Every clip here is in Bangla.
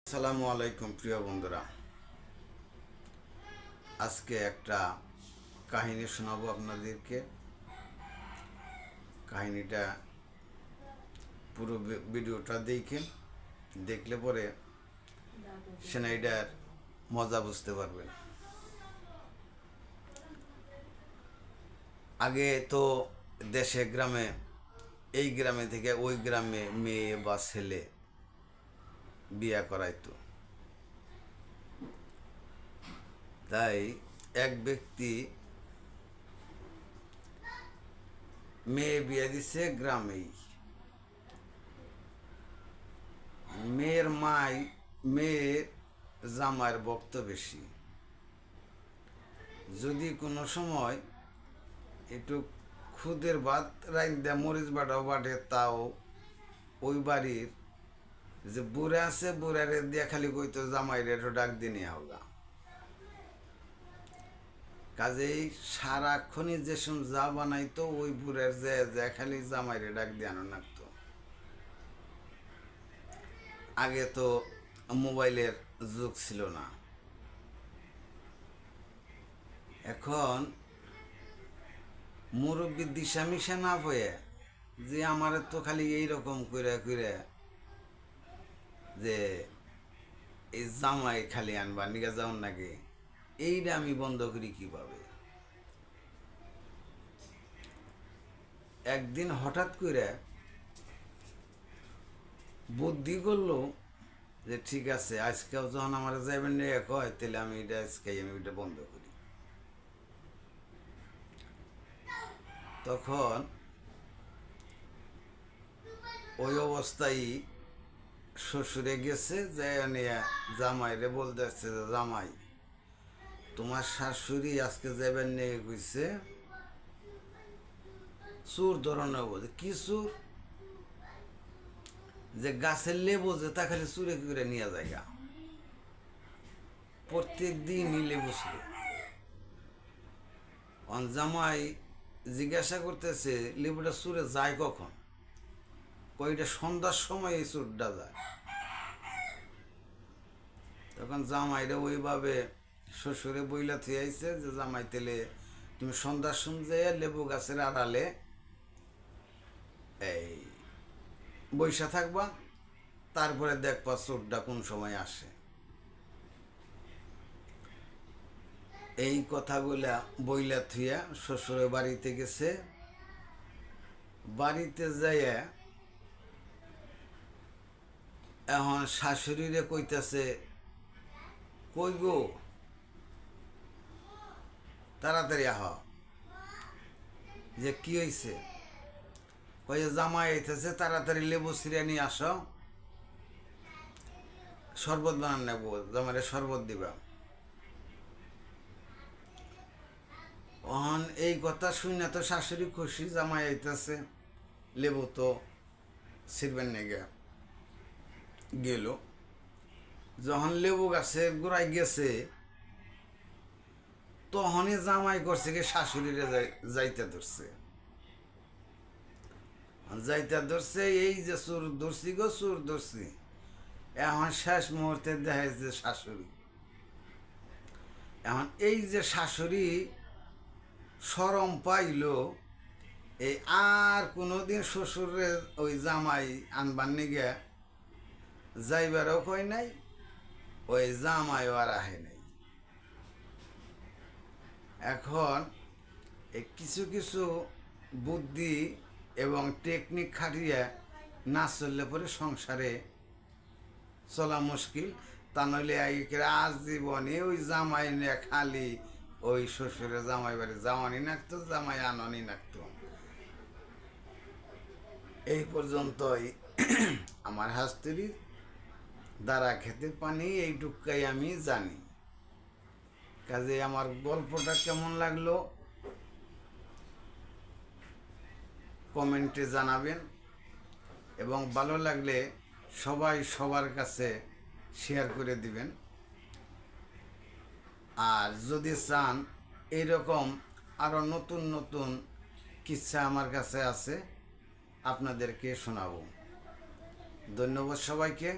আসসালামু আলাইকুম প্রিয় বন্ধুরা। আজকে একটা কাহিনী শোনাবো আপনাদেরকে। কাহিনীটা পুরো ভিডিওটা দেখলে পরে সেনাইডার মজা বুঝতে পারবেন। আগে তো দেশে গ্রামে, এই গ্রামে থেকে ওই গ্রামে মেয়ে বা ছেলে বিয়া করাইতো। তাই এক ব্যক্তি মেয়ে বিয়ে দিছে গ্রামেই। মেয়ের জামাইয়ের ভক্ত বেশি। যদি কোনো সময় একটু খুদের ভাত রাইন্দা মরিচ বাটাও বাটে, তাও ওই বাড়ির যে বুড়া আছে বুড়ারে দিয়া খালি কইতো জামাইরে একটু ডাক দিয়ে নিয়ে হোগা। কাজেই সারাক্ষণই যেসব যা বানাইতো ওই বুড়ার যে খালি জামাইরে ডাক দিয়ে আনো লাগতো। আগে তো মোবাইলের যুগ ছিল না। এখন মুরব্বী দিশা মিশা না হয়ে যে আমার তো খালি এইরকম কইরা কইরা যে এই জামাই খালি আনবার নিকে যাও নাকি, এইটা আমি বন্ধ করি কিভাবে। একদিন হঠাৎ করে বুদ্ধি করলো যে ঠিক আছে, আজকেও যখন আমার যাইবেন নিয়ে কয় তাহলে আমি এটা আজকে আমি এটা বন্ধ করি। তখন ওই অবস্থায় শ্বশুরে গেছে, যাই নিয়ে জামাইরে বলতে আসছে যে জামাই, তোমার শাশুড়ি আজকে যাবেন নিয়ে কইছে চুর ধরনের বোঝে কি চুর, যে গাছের লেবু যে তা খালি চুরে করে নিয়ে যায়। প্রত্যেক দিনই লেবু ছিল। জামাই জিজ্ঞাসা করতেছে লেবুটা চুরে যায় কখন, কইটা সন্ধ্যার সময় এই চুরটা যায়। তখন জামাইরে ওইভাবে শ্বশুরে বইলা থুয়ে আইছে যে জামাই তেলে তুমি সন্ধ্যার সময় লেবু গাছের আড়ালে এই বৈশা থাকবা, তারপরে দেখবা চোরটা কোন সময় আসে। এই কথাগুলা বইলা থুয়া শ্বশুরের বাড়িতে গেছে। বাড়িতে যাইয়া এখন শাশুড়িরে কইতাছে, কই গো তাড়াতাড়ি আহ, যে কি হয়েছে। কই যে জামাই আইতেছে, তাড়াতাড়ি লেবু ছিঁড়ে নিয়ে আসো, শরবত বানান নেবো, জামাইরে শরবত দিবা। অহন এই কথা শুনে তো শাশুড়ি খুশি, জামাই আইতেছে, লেবু তো ছিঁড়বেন নেগে গেল। যখন লেবু গাছের গোড়ায় গেছে তখনই জামাই করছে কি শাশুড়িরে যাইতে ধরছে। এই যে চোর ধরছি গো চোর ধরছি। এখন শেষ মুহূর্তে দেখা যাচ্ছে শাশুড়ি। এখন এই যে শাশুড়ি শরম পাইল, এই আর কোনোদিন শ্বশুরে ওই জামাই আনবার নিগে যাইবারও কয় নাই, ওই জামাইও আর আহে নাই। এখন এই কিছু কিছু বুদ্ধি এবং টেকনিক খাটিয়ে না চললে পরে সংসারে চলা মুশকিল। তা নইলে আজীবনে ওই জামাই নিয়ে খালি ওই শ্বশুরে জামাই বাড়ি যাওয়ানি নাকতো, জামাই আননি নাকতো। এই পর্যন্তই আমার হাস্তির দ্বারা খেতে পানি এইটুকাই আমি জানি। কাজে আমার গল্পটা কেমন লাগলো কমেন্টে জানাবেন, এবং ভালো লাগলে সবাই সবার কাছে শেয়ার করে দিবেন। আর যদি চান এইরকম আরও নতুন নতুন কিচ্ছা আমার কাছে আছে, আপনাদেরকে শোনাবো। ধন্যবাদ সবাইকে।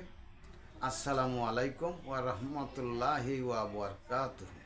আসসালামু আলাইকুম ওয়া রাহমাতুল্লাহি ওয়া বারাকাতুহু।